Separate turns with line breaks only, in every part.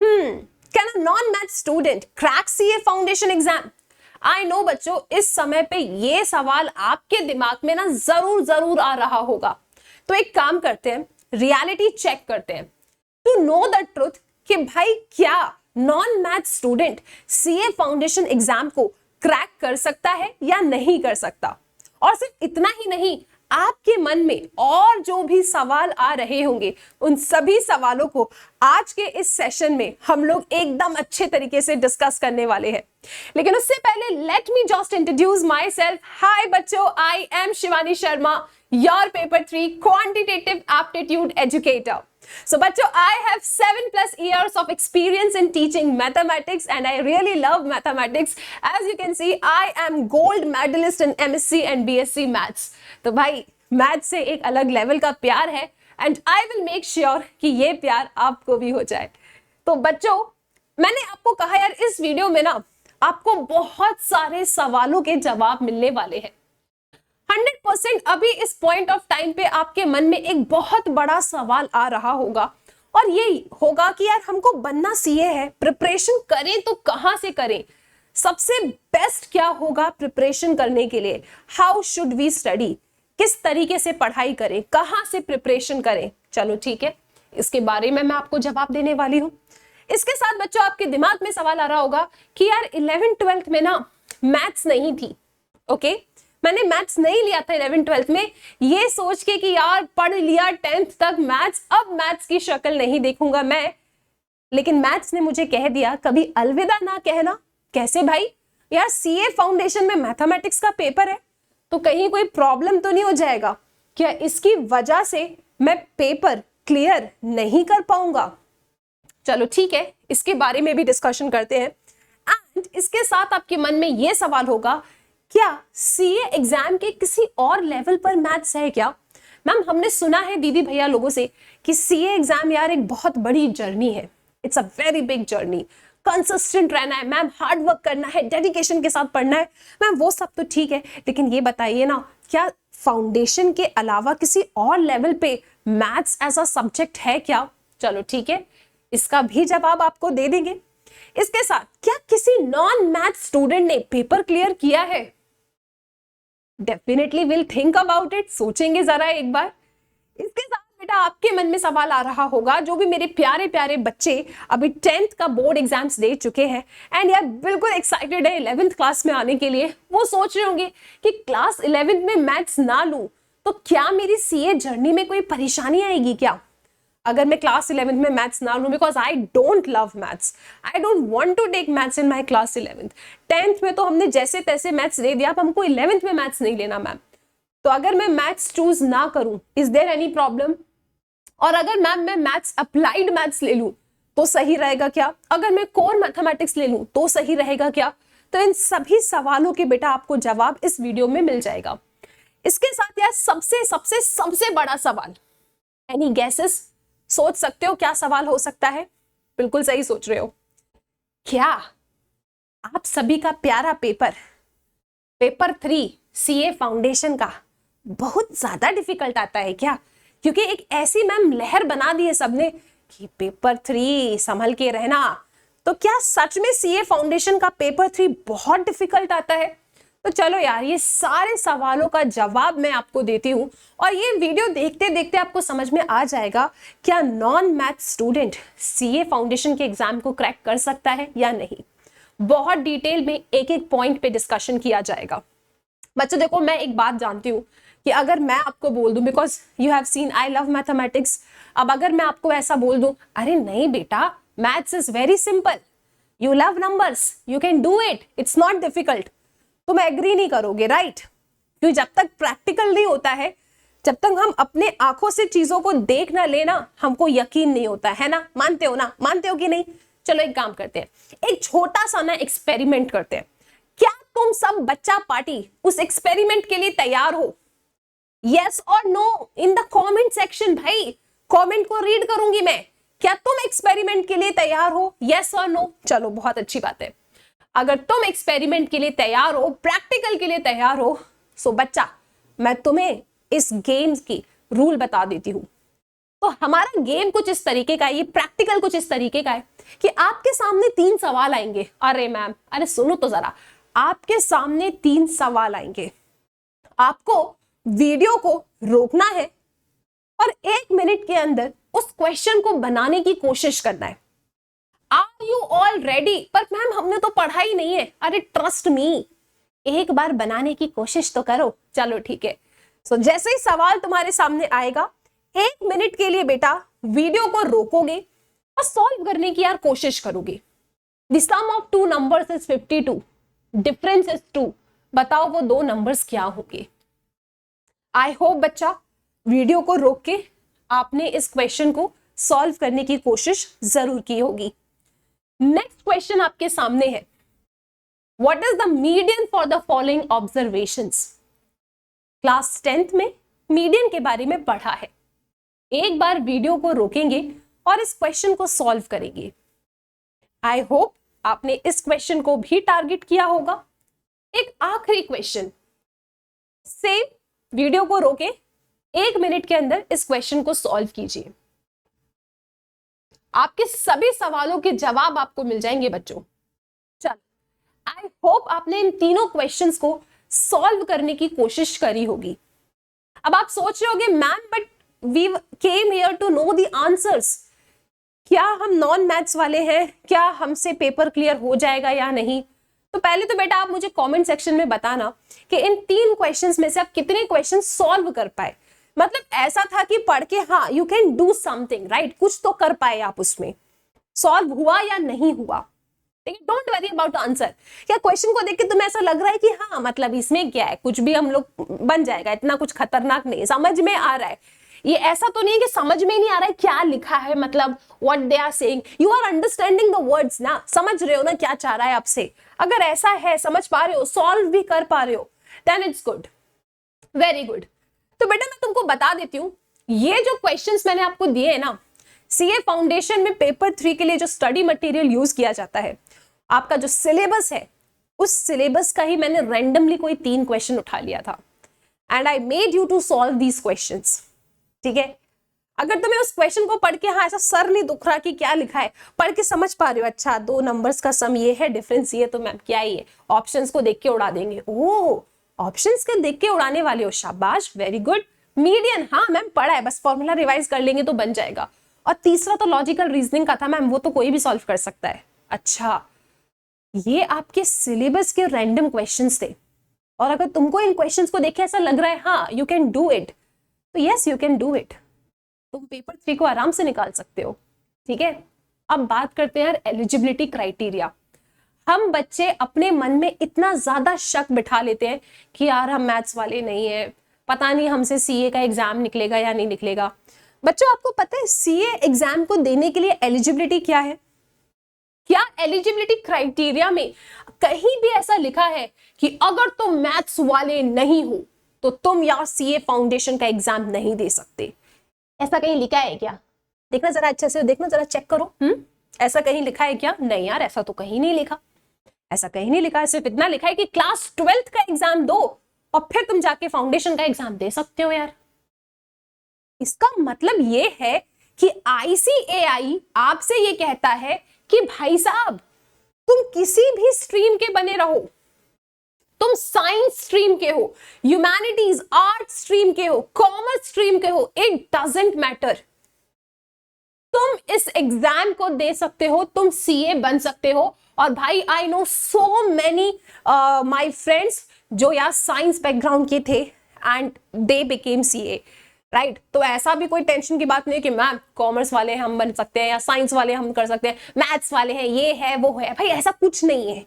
Can a non math student crack CA foundation exam? I know बच्चों, इस समय पे ये सवाल आपके दिमाग में ना जरूर जरूर आ रहा होगा। तो एक काम करते हैं, रियलिटी चेक करते हैं टू नो द ट्रुथ कि भाई क्या non math student CA foundation exam को क्रैक कर सकता है या नहीं कर सकता। और सिर्फ इतना ही नहीं, आपके मन में और जो भी सवाल आ रहे होंगे उन सभी सवालों को आज के इस सेशन में हम लोग एकदम अच्छे तरीके से डिस्कस करने वाले हैं। लेकिन उससे पहले let me just introduce myself. Hi बच्चों, I am Shivani Sharma, your paper 3 quantitative aptitude educator. So बच्चों, I have 7+ years of experience in teaching mathematics and I really love mathematics. As you can see, I am gold medalist in MSc and BSc Maths. तो भाई math से एक अलग level का प्यार है and I will make sure कि ये प्यार आपको भी हो जाए। तो बच्चों, मैंने आपको कहा यार इस वीडियो में ना आपको बहुत सारे सवालों के जवाब मिलने वाले हैं। 100% अभी इस पॉइंट ऑफ टाइम पे आपके मन में एक बहुत बड़ा सवाल आ रहा होगा और ये होगा कि यार हमको बनना सीए है, प्रिपरेशन करें तो कहां से करें, सबसे बेस्ट क्या होगा प्रिपरेशन करने के लिए, हाउ शुड वी स्टडी, किस तरीके से पढ़ाई करें, कहां से प्रिपरेशन करें। चलो ठीक है, इसके बारे में मैं आपको जवाब देने वाली हूं। इसके साथ बच्चों आपके दिमाग में सवाल आ रहा होगा कि यार 11th-12th में ना मैथ्स नहीं थी। ओके, मैंने मैथ्स नहीं लिया था 11th-12th में, ये सोच के कि यार पढ़ लिया 10th तक मैथ्स, अब मैथ्स की शक्ल नहीं देखूंगा मैं। लेकिन मैथ्स ने मुझे कह दिया कभी अलविदा ना कहना। कैसे भाई? यार सीए फाउंडेशन में मैथमेटिक्स का पेपर है तो कहीं कोई प्रॉब्लम तो नहीं हो जाएगा क्या, इसकी वजह से मैं पेपर क्लियर नहीं कर पाऊंगा। चलो ठीक है, इसके बारे में भी डिस्कशन करते हैं। एंड इसके साथ आपके मन में यह सवाल होगा, क्या सीए एग्जाम के किसी और लेवल पर मैथ्स है क्या? मैम हमने सुना है दीदी भैया लोगों से कि सीए एग्जाम यार एक बहुत बड़ी जर्नी है, it's a very big journey, consistent रहना है मैम, हार्ड वर्क करना है, डेडिकेशन के साथ पढ़ना है। मैम वो सब तो ठीक है, लेकिन ये बताइए ना क्या फाउंडेशन के अलावा किसी और लेवल पे मैथ्स एज अ सब्जेक्ट है क्या? चलो ठीक है, इसका भी जवाब आपको दे देंगे। इसके साथ क्या किसी नॉन मैथ स्टूडेंट ने पेपर क्लियर किया है? Definitely will think about it, सोचेंगे जरा एक बार। इसके साथ बेटा आपके मन में सवाल आ रहा होगा, जो भी मेरे प्यारे प्यारे बच्चे अभी 10th का बोर्ड एग्जाम्स दे चुके हैं एंड यार बिल्कुल एक्साइटेड है 11th क्लास में आने के लिए, वो सोच रहे होंगे कि क्लास 11th में मैथ्स ना लूं तो क्या मेरी सीए जर्नी में कोई परेशानी आएगी क्या? अगर मैं क्लास 11th में मैथ्स ना लूं, because I don't love maths, I don't want to take maths in my class 11th। 10th में तो हमने जैसे तैसे मैथ्स दे दिया, अब हमको 11th में मैथ्स नहीं लेना मैम। तो अगर मैं मैथ्स चूज ना करूं, इज देयर एनी प्रॉब्लम? और अगर मैम मैं मैथ्स अप्लाइड मैथ्स ले लूं तो सही रहेगा क्या? अगर मैं कोर मैथमेटिक्स ले लूं तो सही रहेगा क्या? तो इन सभी सवालों के बेटा आपको जवाब इस वीडियो में मिल जाएगा। इसके साथ यार सबसे सबसे सबसे बड़ा सवाल, एनी गेसेस? सोच सकते हो क्या सवाल हो सकता है? बिल्कुल सही सोच रहे हो। क्या आप सभी का प्यारा पेपर 3 सीए फाउंडेशन का बहुत ज्यादा डिफिकल्ट आता है क्या? क्योंकि एक ऐसी मैम लहर बना दी है सबने कि पेपर 3 संभल के रहना, तो क्या सच में सीए फाउंडेशन का पेपर 3 बहुत डिफिकल्ट आता है? तो चलो यार ये सारे सवालों का जवाब मैं आपको देती हूं और ये वीडियो देखते देखते आपको समझ में आ जाएगा क्या non math student CA foundation के एग्जाम को क्रैक कर सकता है या नहीं। बहुत डिटेल में एक एक पॉइंट पे डिस्कशन किया जाएगा। बच्चों देखो, मैं एक बात जानती हूँ कि अगर मैं आपको बोल दूं, because you have seen I love mathematics, अब अगर मैं आपको ऐसा बोल दूं अरे नहीं बेटा maths is very simple, you love numbers, you can do it, it's not difficult, तो मैं एग्री नहीं करोगे, राइट? क्योंकि जब तक प्रैक्टिकल नहीं होता है, जब तक हम अपने आंखों से चीजों को देख ना लेना, हमको यकीन नहीं होता है ना। मानते हो ना? मानते हो कि नहीं? चलो एक काम करते हैं, एक छोटा सा ना एक्सपेरिमेंट करते हैं। क्या तुम सब बच्चा पार्टी उस एक्सपेरिमेंट के लिए तैयार हो? यस और no in the comment section. भाई कमेंट को रीड करूंगी मैं। क्या तुम एक्सपेरिमेंट के लिए तैयार हो? यस और नो। चलो बहुत अच्छी बात है। अगर तुम एक्सपेरिमेंट के लिए तैयार हो, प्रैक्टिकल के लिए तैयार हो, सो बच्चा मैं तुम्हें इस गेम की रूल बता देती हूं। तो हमारा गेम कुछ इस तरीके का है, ये प्रैक्टिकल कुछ इस तरीके का है कि आपके सामने 3 सवाल आएंगे। अरे मैम, अरे सुनो तो जरा, आपके सामने 3 सवाल आएंगे, आपको वीडियो को रोकना है और 1 मिनट के अंदर उस क्वेश्चन को बनाने की कोशिश करना है। Are you all ready? पर मैम हमने तो पढ़ा ही नहीं है। अरे ट्रस्ट मी, एक बार बनाने की कोशिश तो करो। चलो ठीक है। सो जैसे ही सवाल तुम्हारे सामने आएगा, 1 मिनट के लिए बेटा वीडियो को रोकोगे और सॉल्व करने की यार कोशिश करोगे। The sum of 2 numbers is 52, difference is 2। बताओ वो 2 नंबर्स क्या होंगे? आई होप बच्चा वीडियो को रोक के आपने इस क्वेश्चन को सॉल्व करने की कोशिश जरूर की होगी। नेक्स्ट क्वेश्चन आपके सामने है, what is the median for the following observations? Class 10th में मीडियन के बारे में पढ़ा है। एक बार वीडियो को रोकेंगे और इस क्वेश्चन को सॉल्व करेंगे। आई होप आपने इस क्वेश्चन को भी टारगेट किया होगा। एक आखिरी क्वेश्चन, सेम वीडियो को रोके 1 मिनट के अंदर इस क्वेश्चन को सॉल्व कीजिए। आपके सभी सवालों के जवाब आपको मिल जाएंगे बच्चों। चलो, आई होप आपने इन तीनों क्वेश्चंस को सॉल्व करने की कोशिश करी होगी। अब आप सोच रहे होगे ma'am but we came here to know the answers, क्या हम नॉन मैथ्स वाले हैं, क्या हमसे पेपर क्लियर हो जाएगा या नहीं? तो पहले तो बेटा आप मुझे कमेंट सेक्शन में बताना कि इन 3 क्वेश्चंस में से आप कितने क्वेश्चन सॉल्व कर पाए। मतलब ऐसा था कि पढ़ के हाँ you can do something right, कुछ तो कर पाए आप, उसमें सॉल्व हुआ या नहीं हुआ। Don't worry about answer. क्या क्वेश्चन को देख के तुम्हें ऐसा लग रहा है कि हाँ मतलब इसमें क्या है, कुछ भी हम लोग बन जाएगा, इतना कुछ खतरनाक नहीं, समझ में आ रहा है? ये ऐसा तो नहीं है कि समझ में नहीं आ रहा है क्या लिखा है, मतलब what they are saying, you are understanding the words ना, समझ रहे हो ना क्या चाह रहा है आपसे? अगर ऐसा है, समझ पा रहे हो, सॉल्व भी कर पा रहे हो, then it's good, very good. तो बेटा मैं तुमको बता देती हूँ, ये जो क्वेश्चंस मैंने आपको दिए है ना, सीए फाउंडेशन में पेपर 3 के लिए जो स्टडी मटेरियल यूज किया जाता है, आपका जो सिलेबस है, उस सिलेबस का ही मैंने रैंडमली कोई 3 क्वेश्चन उठा लिया था and I made you to solve these questions. ठीक है, अगर तुम्हें उस क्वेश्चन को पढ़ के हाँ ऐसा सर नहीं दुख रहा कि क्या लिखा है, पढ़ के समझ पा रहे हो, अच्छा 2 नंबर्स का सम ये है, डिफरेंस ये, तो मैम क्या ही है, ऑप्शंस को देख के उड़ा देंगे। ओह, ऑप्शंस के देख के उड़ाने वाले हो, शाबाश, वेरी गुड। मीडियन, हाँ मैम पढ़ा है, बस फॉर्मूला रिवाइज कर लेंगे तो बन जाएगा। और तीसरा तो लॉजिकल रीजनिंग का था मैम, वो तो कोई भी सॉल्व कर सकता है। अच्छा, ये आपके सिलेबस के रैंडम क्वेश्चंस थे, और अगर तुमको इन क्वेश्चंस को देख के ऐसा लग रहा है हाँ यू कैन डू इट, तो yes you can do it, तुम पेपर 3 को आराम से निकाल सकते हो। ठीक है, अब बात करते हैं एलिजिबिलिटी क्राइटेरिया। हम बच्चे अपने मन में इतना ज्यादा शक बिठा लेते हैं कि यार हम मैथ्स वाले नहीं है, पता नहीं हमसे सीए का एग्जाम निकलेगा या नहीं निकलेगा। बच्चों आपको पता है सीए एग्जाम को देने के लिए एलिजिबिलिटी क्या है? क्या एलिजिबिलिटी क्राइटेरिया में कहीं भी ऐसा लिखा है कि अगर तुम मैथ्स वाले नहीं हो तो तुम यार सीए फाउंडेशन का एग्जाम नहीं दे सकते? ऐसा कहीं लिखा है क्या? देखना जरा अच्छे से, देखना जरा, चेक करो। ऐसा कहीं लिखा है क्या? नहीं यार, ऐसा तो कहीं नहीं लिखा, ऐसा कहीं नहीं लिखा है। सिर्फ इतना लिखा है कि क्लास 12th का एग्जाम दो और फिर तुम जाके फाउंडेशन का एग्जाम दे सकते हो। यार इसका मतलब ये है कि आईसीएआई आपसे ये कहता है कि भाई साहब तुम किसी भी स्ट्रीम के बने रहो, तुम साइंस स्ट्रीम के हो, ह्यूमैनिटीज आर्ट स्ट्रीम के हो, कॉमर्स स्ट्रीम के हो, इट डजंट मैटर, तुम इस एग्जाम को दे सकते हो, तुम सीए बन सकते हो। और भाई I know so many my friends जो यार साइंस बैकग्राउंड के थे and they became CA, right? तो ऐसा भी कोई टेंशन की बात नहीं कि मैम कॉमर्स वाले हम बन सकते हैं या साइंस वाले हम कर सकते हैं, मैथ्स वाले हैं ये है वो है, भाई ऐसा कुछ नहीं है।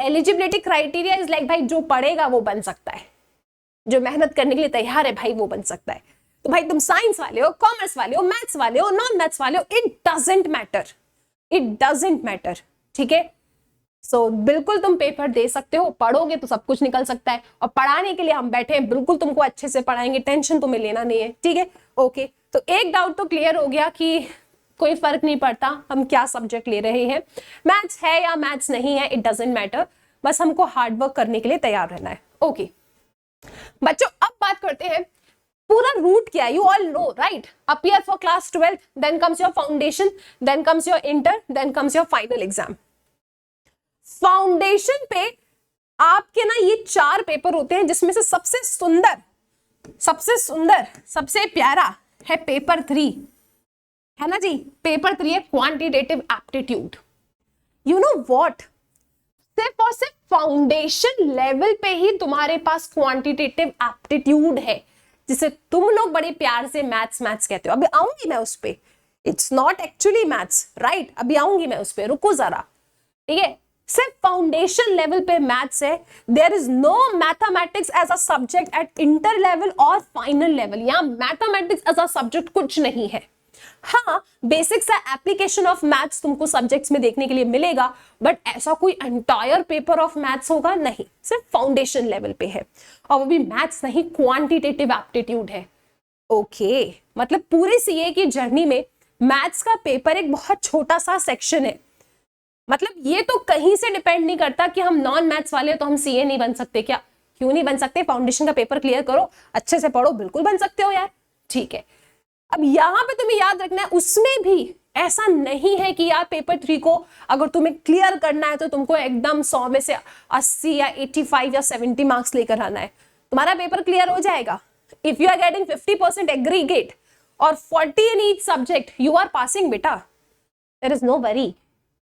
एलिजिबिलिटी क्राइटेरिया इज लाइक भाई जो पढ़ेगा वो बन सकता है, जो मेहनत करने के लिए तैयार है भाई वो बन सकता है। तो भाई तुम साइंस वाले हो, कॉमर्स वाले हो, मैथ्स वाले हो, नॉन मैथ्स वाले हो, it doesn't matter, it doesn't matter. ठीक है, सो बिल्कुल तुम पेपर दे सकते हो, पढ़ोगे तो सब कुछ निकल सकता है, और पढ़ाने के लिए हम बैठे हैं, बिल्कुल तुमको अच्छे से पढ़ाएंगे, टेंशन तुम्हें लेना नहीं है। ठीक है, ओके। तो एक डाउट तो क्लियर हो गया कि कोई फर्क नहीं पड़ता हम क्या सब्जेक्ट ले रहे हैं, मैथ्स है या मैथ्स नहीं है, इट डजंट मैटर, बस हमको हार्डवर्क करने के लिए तैयार रहना है। ओके बच्चों, अब बात करते हैं पूरा रूट क्या है, you all know right. Appear for class 12, then comes your foundation, then comes your inter, then comes your final exam. Foundation पे आपके ना ये 4 पेपर होते हैं, जिसमें से सबसे सुंदर सबसे प्यारा है पेपर 3, है ना जी. पेपर 3 है quantitative aptitude. You know what, सिर्फ और सिर्फ फाउंडेशन लेवल पे ही तुम्हारे पास क्वांटिटेटिव एप्टीट्यूड है, जिसे तुम लोग बड़े प्यार से मैथ्स कहते हो. अभी आऊंगी मैं उस पे. It's not actually maths right, अभी आऊंगी मैं उस पे, रुको जरा. ठीक है, सिर्फ फाउंडेशन लेवल पे मैथ्स है. There is no mathematics as a subject at inter level और फाइनल लेवल. यहां मैथमेटिक्स एज अ सब्जेक्ट कुछ नहीं है. हाँ, बेसिक सा एप्लीकेशन ऑफ मैथ्स तुमको सब्जेक्ट्स में देखने के लिए मिलेगा, बट ऐसा कोई एंटायर पेपर ऑफ मैथ्स होगा नहीं. सिर्फ फाउंडेशन लेवल पे है, और वो भी मैथ्स नहीं, क्वांटिटेटिव एप्टीट्यूड है. ओके, मतलब पूरे सीए की जर्नी में मैथ्स का पेपर एक बहुत छोटा सा सेक्शन है. मतलब ये तो कहीं से डिपेंड नहीं करता कि हम नॉन मैथ्स वाले तो हम सीए नहीं बन सकते क्या. क्यों नहीं बन सकते? फाउंडेशन का पेपर क्लियर करो, अच्छे से पढ़ो, बिल्कुल बन सकते हो यार. ठीक है, अब यहां पे तुम्हें याद रखना है, उसमें भी ऐसा नहीं है कि यार पेपर 3 को अगर तुम्हें क्लियर करना है तो तुमको एकदम 100 में से 80 या 85 या 70 मार्क्स लेकर आना है. तुम्हारा पेपर क्लियर हो जाएगा. If you are getting 50% aggregate और 40 in each subject, you are passing बेटा. There is no worry,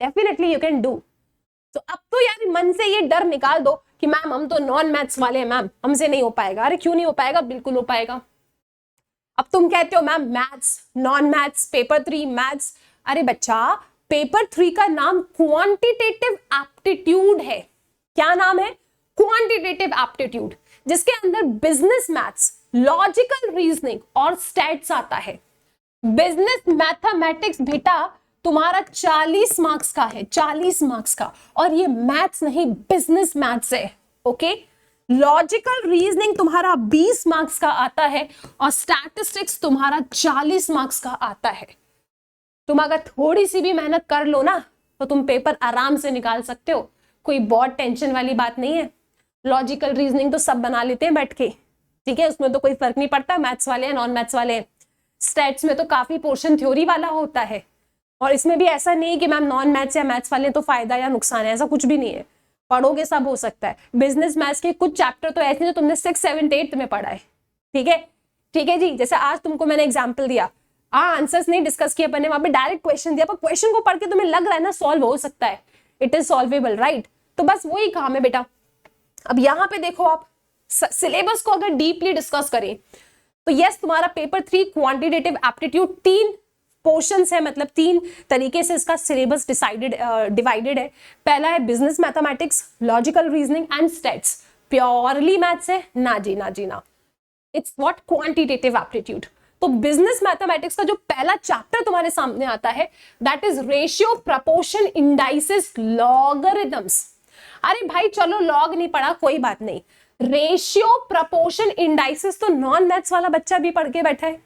definitely you can do. तो अब तो यार मन से ये डर निकाल दो कि मैम हम तो नॉन मैथ्स वाले हैं, मैम हमसे नहीं हो पाएगा. अरे क्यों नहीं हो पाएगा, बिल्कुल हो पाएगा. अब तुम कहते हो ma'am maths, non maths, paper 3 maths. अरे बच्चा, पेपर 3 का नाम क्वांटिटेटिव एप्टीट्यूड है. क्या नाम है? क्वांटिटेटिव एप्टीट्यूड, जिसके अंदर बिजनेस मैथ्स, लॉजिकल रीजनिंग और स्टैट्स आता है. बिजनेस मैथमेटिक्स बेटा तुम्हारा 40 मार्क्स का है, 40 मार्क्स का, और ये मैथ्स नहीं, बिजनेस मैथ्स है. ओके, लॉजिकल रीजनिंग तुम्हारा 20 मार्क्स का आता है और स्टैटिस्टिक्स तुम्हारा 40 मार्क्स का आता है. तुम अगर थोड़ी सी भी मेहनत कर लो ना तो तुम पेपर आराम से निकाल सकते हो. कोई बहुत टेंशन वाली बात नहीं है. लॉजिकल रीजनिंग तो सब बना लेते हैं बैठ के, ठीक है, उसमें तो कोई फर्क नहीं पड़ता मैथ्स वाले हैं नॉन मैथ्स वाले हैं. स्टैट्स में तो काफी पोर्शन थ्योरी वाला होता है, और इसमें भी ऐसा नहीं कि मैम नॉन मैथ्स या मैथ्स वाले तो फायदा या नुकसान है, ऐसा कुछ भी नहीं है. पढ़ोगे सब हो सकता है. बिजनेस मैथ्स के कुछ चैप्टर तो ऐसे जो तुमने 6, 7, 8 में पढ़ा है. ठीक है, ठीक है जी. जैसे आज तुमको मैंने एग्जांपल दिया, आंसर्स नहीं डिस्कस किए अपन ने, वहां पे डायरेक्ट क्वेश्चन दिया, पर क्वेश्चन को पढ़ के तुम्हें लग रहा है ना सॉल्व हो सकता है, इट इज सॉल्वेबल राइट. तो बस वही काम है बेटा. अब यहाँ पे देखो, आप सिलेबस को अगर डीपली डिस्कस करें तो यस, तुम्हारा पेपर 3 क्वांटिटेटिव एप्टीट्यूड 3 पोर्शंस है, मतलब 3 तरीके से इसका सिलेबस डिवाइडेड है. पहला है business mathematics, logical reasoning and stats. Purely maths है ना जी, ना जी ना. It's what quantitative aptitude. तो बिजनेस मैथमेटिक्स का जो पहला चैप्टर तुम्हारे सामने आता है, that is ratio, proportion, indices, logarithms. अरे भाई चलो, लॉग नहीं पढ़ा कोई बात नहीं, रेशियो, प्रपोर्शन, इंडाइसेस तो नॉन मैथ्स वाला बच्चा भी पढ़ के बैठा है.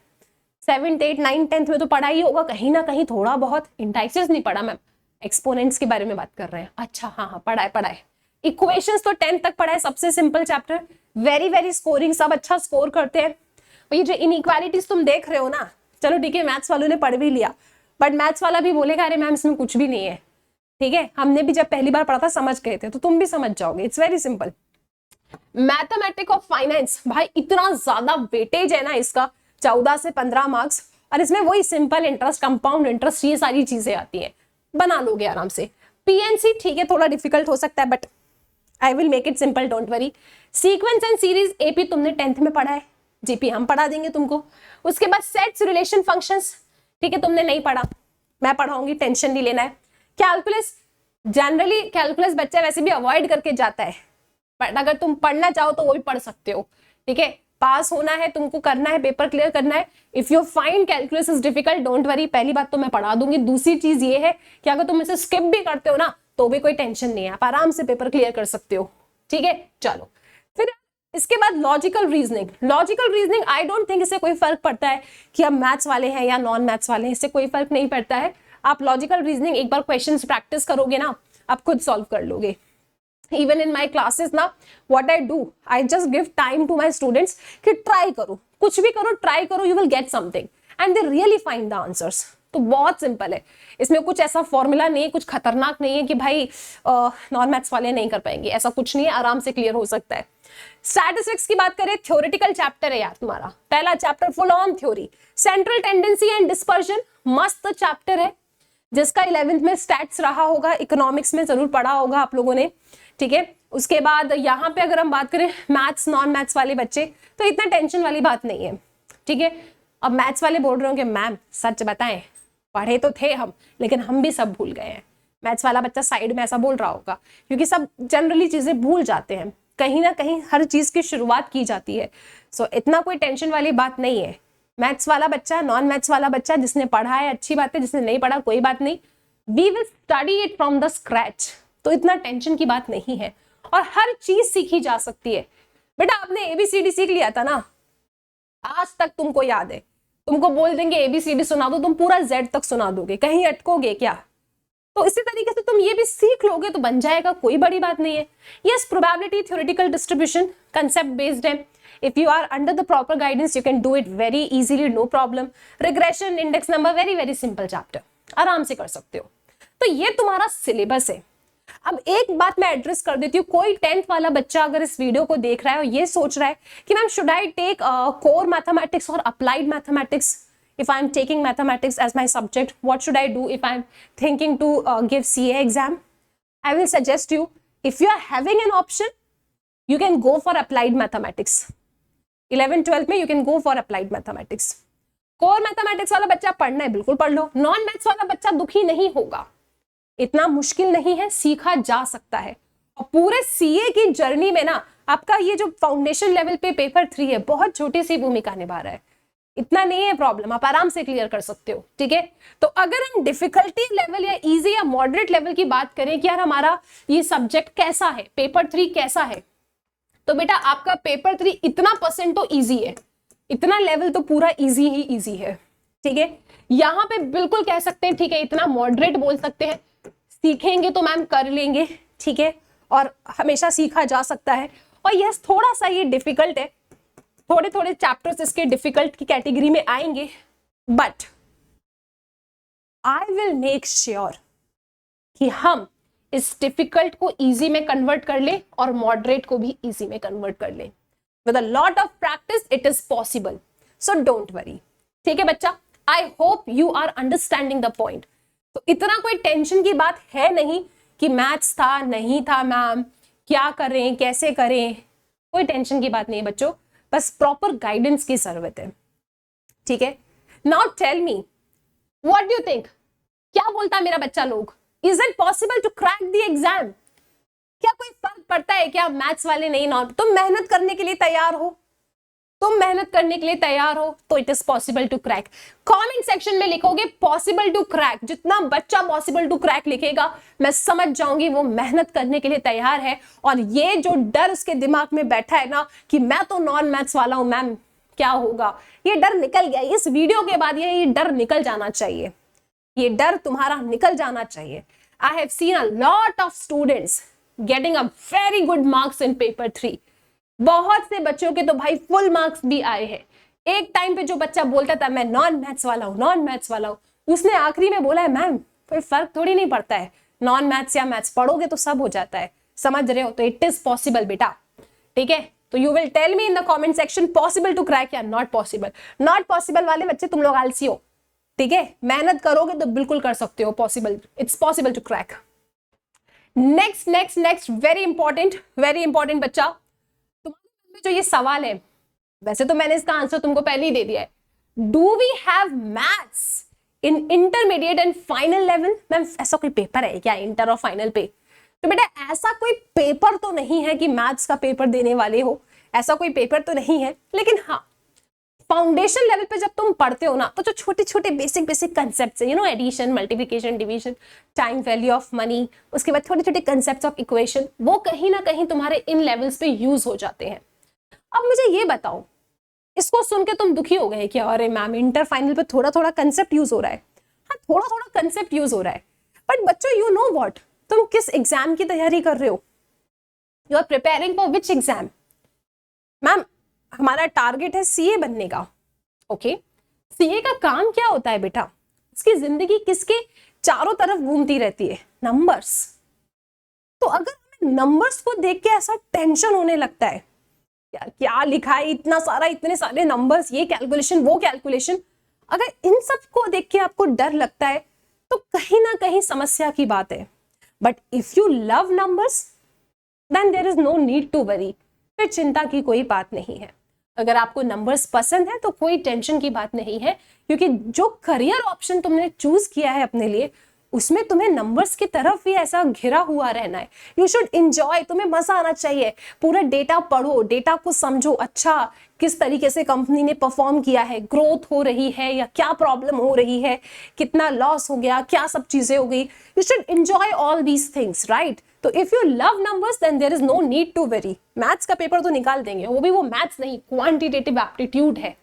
7th, 8th, 9th, 10th में तो पढ़ा ही होगा कहीं ना कहीं थोड़ा बहुत. इंडाइसेस नहीं पढ़ा मैम, एक्सपोनेंट्स के बारे में बात कर रहे हैं. अच्छा हाँ, पढ़ा है. इक्वेशंस तो 10th तक पढ़ा है, सबसे simple chapter. Very very scoring, सब अच्छा स्कोर करते हैं. ये जो इनइक्वालिटीज तुम देख रहे हो ना, चलो ठीक है, मैथ्स वालों ने पढ़ भी लिया, बट मैथ्स वाला भी बोलेगा अरे मैम इसमें कुछ भी नहीं है. ठीक है, हमने भी जब पहली बार पढ़ा था समझ गए थे, तो तुम भी समझ जाओगे. It's very simple. Mathematics of finance, भाई इतना ज्यादा वेटेज है ना इसका, 14 से 15 मार्क्स, और इसमें वही सिंपल इंटरेस्ट, कंपाउंड इंटरेस्ट, ये सारी चीजें आती हैं, बना लोगे आराम से. पीएनसी ठीक है, थोड़ा डिफिकल्ट हो सकता है, but I will make it simple, don't worry. Sequence and series AP तुमने 10th में पढ़ा है, जीपी हम पढ़ा देंगे तुमको. उसके बाद सेट्स, रिलेशन, फंक्शंस, ठीक है, तुमने नहीं पढ़ा, मैं पढ़ाऊंगी, टेंशन नहीं लेना है. कैलकुलस, जनरली कैलकुलस बच्चा वैसे भी अवॉइड करके जाता है, बट अगर तुम पढ़ना चाहो तो वो भी पढ़ सकते हो. ठीक है, पास होना है तुमको, करना है, पेपर क्लियर करना है. If you find calculus is difficult, don't worry, पहली बात तो मैं पढ़ा दूंगी. दूसरी चीज ये है कि अगर तुम इसे स्किप भी करते हो ना तो भी कोई टेंशन नहीं है, आप आराम से पेपर क्लियर कर सकते हो. ठीक है, चलो फिर इसके बाद logical reasoning. Logical reasoning I don't think इससे कोई फर्क पड़ता है कि हम मैथ्स वाले हैं या नॉन मैथ्स वाले हैं, इससे कोई फर्क नहीं पड़ता है. आप लॉजिकल रीजनिंग एक बार क्वेश्चंस प्रैक्टिस करोगे ना, आप खुद सॉल्व कर लोगे. इवन इन माई क्लासेस ना, what I do, I just give time to my students कि ट्राई करो, कुछ भी करो, ट्राई करो, you will get something and they really find the answers. तो बहुत सिंपल है, इसमें कुछ ऐसा फॉर्मूला नहीं है, कुछ खतरनाक नहीं है कि भाई नॉन मैथ्स वाले नहीं कर पाएंगे, ऐसा कुछ नहीं है, आराम से क्लियर हो सकता है। स्टैटिस्टिक्स की बात करें, थ्योरेटिकल चैप्टर है यार तुम्हारा, पहला chapter full on theory. Central tendency and dispersion मस्त चैप्टर है, जिसका 11th में स्टैट्स रहा होगा, इकोनॉमिक्स में जरूर पढ़ा होगा आप लोगों ने, ठीक है। उसके बाद यहाँ पे अगर हम बात करें मैथ्स नॉन मैथ्स वाले बच्चे, तो इतना टेंशन वाली बात नहीं है, ठीक है। अब मैथ्स वाले बोल रहे होंगे मैम सच बताएं, पढ़े तो थे हम, लेकिन हम भी सब भूल गए हैं। मैथ्स वाला बच्चा साइड में ऐसा बोल रहा होगा, क्योंकि सब जनरली चीजें भूल जाते हैं, कहीं ना कहीं हर चीज की शुरुआत की जाती है। सो इतना कोई टेंशन वाली बात नहीं है। मैथ्स वाला बच्चा, नॉन मैथ्स वाला बच्चा, जिसने पढ़ा है अच्छी बात है, जिसने नहीं पढ़ा कोई बात नहीं, we will study it from the scratch, तो इतना टेंशन की बात नहीं है और हर चीज सीखी जा सकती है। बेटा आपने एबीसीडी सीख लिया था ना, आज तक तुमको याद है, तुमको बोल देंगे एबीसीडी सुना दो, तुम पूरा जेड तक सुना दोगे, कहीं अटकोगे क्या? तो इसी तरीके से तुम ये भी सीख लोगे तो बन जाएगा, कोई बड़ी बात नहीं है। Yes, probability, theoretical distribution, concept based है। If you are under the proper guidance, you can do it very easily, no problem. Regression, index number, very very simple chapter, आराम से कर सकते हो। तो ये तुम्हारा सिलेबस है। अब एक बात मैं एड्रेस कर देती हूँ, कोई 10th वाला बच्चा अगर इस वीडियो को देख रहा है और ये सोच रहा है कि ma'am should I take core mathematics और applied mathematics, if I am taking mathematics as my subject, what should I do if I am thinking to give CA exam? I will suggest you, if you are having an option, you can go for applied mathematics. 11th-12th में you can go for applied mathematics. Core mathematics वाला बच्चा पढ़ना है बिल्कुल पढ़ लो, non maths वाला बच्चा दुखी नहीं होगा, इतना मुश्किल नहीं है, सीखा जा सकता है। और पूरे सीए की जर्नी में ना आपका ये जो फाउंडेशन लेवल पे पेपर 3 है, बहुत छोटी सी भूमिका निभा रहा है, इतना नहीं है प्रॉब्लम, आप आराम से क्लियर कर सकते हो, ठीक है। तो अगर हम डिफिकल्टी लेवल या इजी या मॉडरेट लेवल की बात करें कि यार हमारा ये सब्जेक्ट कैसा है, पेपर 3 कैसा है, तो बेटा आपका पेपर 3 इतना परसेंट तो इजी है, इतना लेवल तो पूरा इजी ही इजी है, ठीक है। यहाँ पे बिल्कुल कह सकते हैं, ठीक है, इतना मॉडरेट बोल सकते हैं, सीखेंगे तो मैम कर लेंगे, ठीक है, और हमेशा सीखा जा सकता है। और यस, थोड़ा सा ये डिफिकल्ट है, थोड़े थोड़े चैप्टर्स इसके डिफिकल्ट की कैटेगरी में आएंगे, but I will make sure कि हम इस डिफिकल्ट को इजी में कन्वर्ट कर ले और मॉडरेट को भी इजी में कन्वर्ट कर ले। With a lot of practice it is possible, so don't worry, ठीक है बच्चा। I hope you are understanding the point. तो इतना कोई टेंशन की बात है नहीं कि मैथ्स था नहीं था मैम, क्या करें कैसे करें, कोई टेंशन की बात नहीं है बच्चों, बस प्रॉपर गाइडेंस की जरूरत है, ठीक है। Now tell me what do you think, क्या बोलता है मेरा बच्चा लोग, is it possible to crack the exam? क्या कोई फर्क पड़ता है क्या मैथ्स वाले नहीं नॉन? तुम मेहनत करने के लिए तैयार हो, तुम मेहनत करने के लिए तैयार हो तो it is possible to crack. Comment section में लिखोगे पॉसिबल टू क्रैक, जितना बच्चा पॉसिबल टू क्रैक लिखेगा मैं समझ जाऊंगी वो मेहनत करने के लिए तैयार है। और ये जो डर उसके दिमाग में बैठा है ना कि मैं तो नॉन मैथ्स वाला हूं मैम क्या होगा, ये डर निकल गया। इस वीडियो के बाद ये डर निकल जाना चाहिए, ये डर तुम्हारा निकल जाना चाहिए। I have seen a lot of students getting a very good marks in paper 3। बहुत से बच्चों के तो भाई फुल मार्क्स भी आए हैं। एक टाइम पे जो बच्चा बोलता था मैं नॉन मैथ्स वाला हूँ, नॉन मैथ्स वाला हूँ, उसने आखिरी में बोला है मैम कोई फर्क थोड़ी नहीं पड़ता है, नॉन मैथ्स या मैथ्स पढ़ोगे तो सब हो जाता है, समझ रहे हो? तो इट इज पॉसिबल बेटा, ठीक है। तो you will tell me in the comment section possible to crack या नॉट पॉसिबल। नॉट पॉसिबल वाले बच्चे तुम लोग आलसी हो, ठीक है, मेहनत करोगे तो बिल्कुल कर सकते हो, possible, it's possible to crack. Next next next very important बच्चा, जो ये सवाल है, वैसे तो मैंने इसका आंसर तुमको पहले ही दे दिया है। Do we have maths in intermediate and final level? Ma'am ऐसा कोई पेपर है क्या इंटर और फाइनल पे? तो बेटा ऐसा कोई पेपर तो नहीं है कि मैथ्स का पेपर देने वाले हो, ऐसा कोई पेपर तो नहीं है। लेकिन हाँ, फाउंडेशन लेवल पे जब तुम पढ़ते हो ना, तो जो छोटे छोटे बेसिक कंसेप्ट है, you know, addition, multiplication, division, time value of money, उसके बाद छोटे छोटे कंसेप्ट ऑफ इक्वेशन, वो कहीं ना कहीं तुम्हारे इन लेवल्स पे यूज हो जाते हैं। अब मुझे ये बताओ, इसको सुन के तुम दुखी हो गए कि अरे मैम इंटर फाइनल पे थोड़ा थोड़ा कंसेप्ट यूज हो रहा है? हाँ, थोड़ा थोड़ा कंसेप्ट यूज हो रहा है, बट बच्चों यू नो व्हाट, तुम किस एग्जाम की तैयारी कर रहे हो? You are preparing for which exam? Ma'am हमारा टारगेट है सीए बनने का। ओके, सीए का काम क्या होता है बेटा? उसकी जिंदगी किसके चारों तरफ घूमती रहती है? नंबर्स। तो अगर हमें नंबर्स को देख के ऐसा टेंशन होने लगता है, यार क्या लिखा है, इतना सारा, इतने सारे नंबर्स, ये कैलकुलेशन वो कैलकुलेशन, अगर इन सब को देख के आपको डर लगता है तो कहीं ना कहीं समस्या की बात है। But if you love numbers then there is no need to worry, फिर चिंता की कोई बात नहीं है। अगर आपको नंबर्स पसंद है तो कोई टेंशन की बात नहीं है, क्योंकि जो करियर ऑप्शन तुमने चूज किया है अपने लिए उसमें तुम्हें नंबर्स की तरफ ही ऐसा घिरा हुआ रहना है। यू शुड एंजॉय, तुम्हें मजा आना चाहिए। पूरा डेटा पढ़ो, डेटा को समझो, अच्छा किस तरीके से कंपनी ने परफॉर्म किया है, ग्रोथ हो रही है या क्या प्रॉब्लम हो रही है, कितना लॉस हो गया, क्या सब चीजें हो गई। You should enjoy all these things, right? तो if you love numbers then there is no need to worry. Maths का पेपर तो निकाल देंगे, वो भी वो मैथ्स नहीं, क्वांटिटेटिव एप्टीट्यूड है।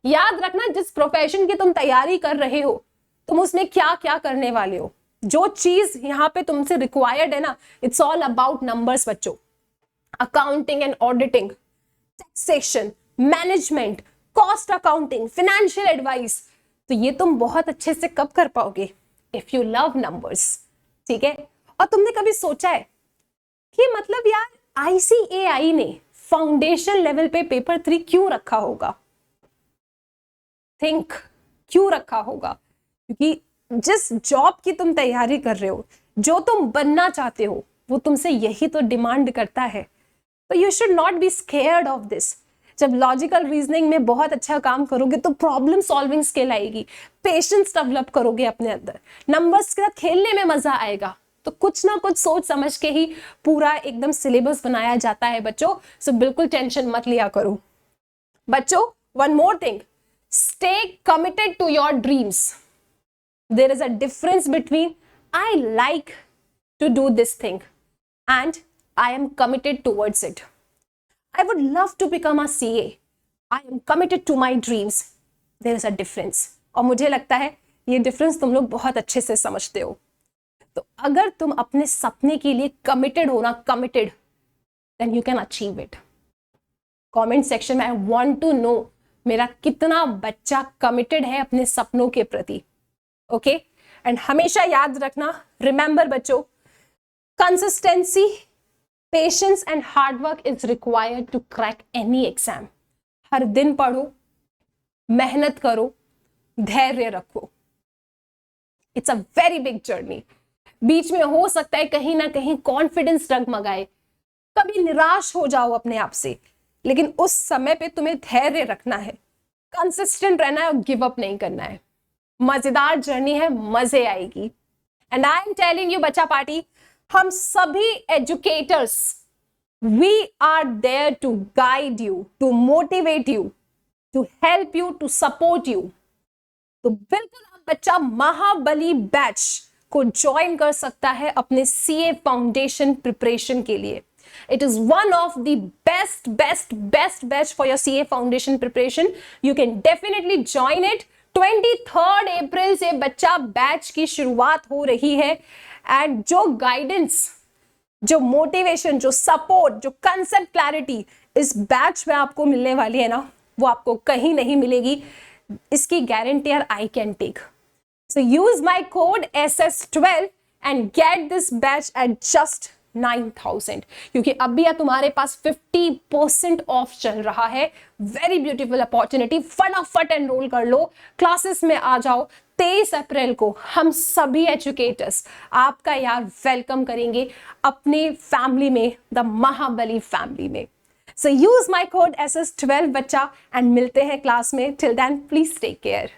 याद रखना, जिस प्रोफेशन की तुम तैयारी कर रहे हो तुम उसमें क्या क्या करने वाले हो, जो चीज यहाँ पे तुमसे रिक्वायर्ड है ना, इट्स ऑल अबाउट नंबर्स बच्चों। Accounting and auditing, taxation, management, cost accounting, financial advice, तो ये तुम बहुत अच्छे से कब कर पाओगे? इफ यू लव नंबर्स, ठीक है? और तुमने कभी सोचा है कि मतलब यार ICAI ने फाउंडेशन लेवल पे पेपर 3 क्यों रखा होगा? थिंक, क्यों रखा होगा? क्योंकि जिस जॉब की तुम तैयारी कर रहे हो, जो तुम बनना चाहते हो, वो तुमसे यही तो डिमांड करता है। तो you should not be scared of this. जब लॉजिकल रीजनिंग में बहुत अच्छा काम करोगे तो प्रॉब्लम सॉल्विंग स्किल आएगी, पेशेंस डेवलप करोगे अपने अंदर, नंबर्स के साथ खेलने में मजा आएगा। तो कुछ ना कुछ सोच समझ के ही पूरा एकदम सिलेबस बनाया जाता है बच्चों, सो बिल्कुल टेंशन मत लिया करो। बच्चों, one more thing, stay committed to your dreams. There is a difference between I like to do this thing and I am committed towards it. I would love to become a CA. I am committed to my dreams. There is a difference. और मुझे लगता है ये difference तुम लोग बहुत अच्छे से समझते हो। तो अगर तुम अपने सपने के लिए कमिटेड हो ना, committed, then you can achieve it. Comment section में I want to know मेरा कितना बच्चा कमिटेड है अपने सपनों के प्रति। ओके, एंड हमेशा याद रखना, रिमेंबर बच्चों, consistency, patience and hard work is required to crack any exam. हर दिन पढ़ो, मेहनत करो, धैर्य रखो। It's a very big journey. बीच में हो सकता है कहीं ना कहीं कॉन्फिडेंस डगमगाए, कभी निराश हो जाओ अपने आप से, लेकिन उस समय पे तुम्हें धैर्य रखना है, कंसिस्टेंट रहना है और गिव अप नहीं करना है। मजेदार जर्नी है, मजे आएगी। And I am telling you बच्चा पार्टी, हम सभी educators, we are there to guide you, to motivate you, to help you, to support you. तो बिल्कुल आप बच्चा महाबली बैच को ज्वाइन कर सकता है अपने CA फाउंडेशन प्रिपरेशन के लिए। It is one of the best batch for your CA foundation preparation. You can definitely join it. 23rd अप्रैल से बच्चा बैच की शुरुआत हो रही है, एंड जो गाइडेंस, जो मोटिवेशन, जो सपोर्ट, जो कंसेप्ट क्लैरिटी इस बैच में आपको मिलने वाली है ना, वो आपको कहीं नहीं मिलेगी। इसकी guarantee I can take. So use my code SS12 and get this batch at just 9,000, क्योंकि अभी या तुम्हारे पास 50% ऑफ चल रहा है। वेरी ब्यूटीफुल अपॉर्चुनिटी, फटाफट एनरोल कर लो, क्लासेस में आ जाओ। 23 अप्रैल को हम सभी एजुकेटर्स आपका यार वेलकम करेंगे अपने फैमिली में, द महाबली फैमिली में। सो यूज माई कोड SS12 बच्चा, एंड मिलते हैं क्लास में। Till then please take care.